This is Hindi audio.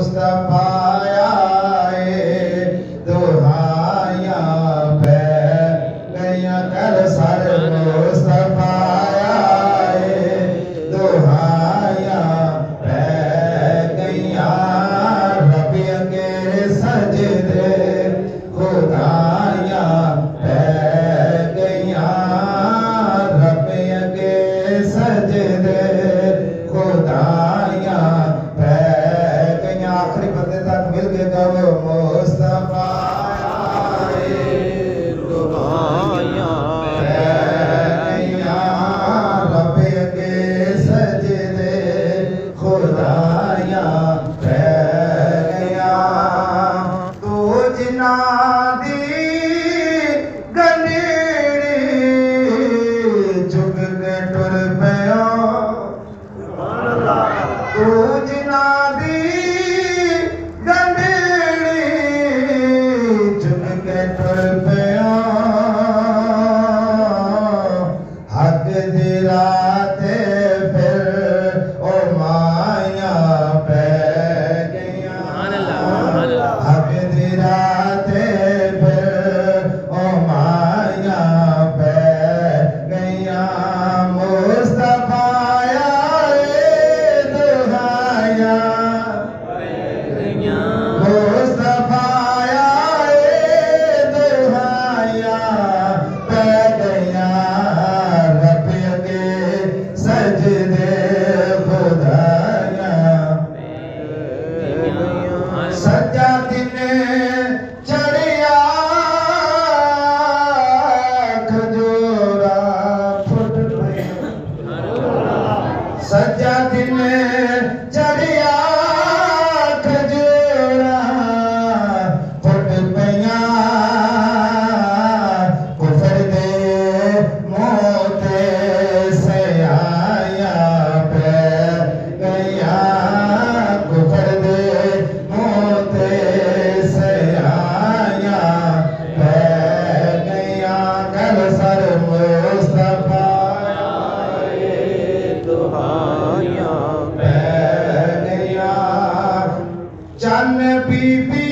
मुस्तफा आए दुहाया पै गया कर सर मुस्तफा आए दुहाया पै गया रब के सजदे खुदाया पै गया रब के सजदे खुदाया पै गया। आखिरी बंदे तक मिल के गाओ मुस्तफा आए दुहाया पै गया रब के सजदे खुदाया पै गया। तू जिना दी गनेड़ी झुक के टुर पया तू जिना दी गनेड़ी झुक के टुर पया हक दी राते फिर ओ माया पै गया हक दी राते फिर ओ माया पै गया। मुस्तफा आए दुहाया मुस्तफा आए दुहाया पै गया रब के सजदे खुदाया सच्चा दिन चढ़िया खजूरा फुट सच्चा दिन चढ़िया खजूरा फुट पया कुफर दे मोते से आया पै गया कुफर दे मोते से आया पै गया। कल सर मुस्तफा आए दुहाया पै गया। चन्न बीबी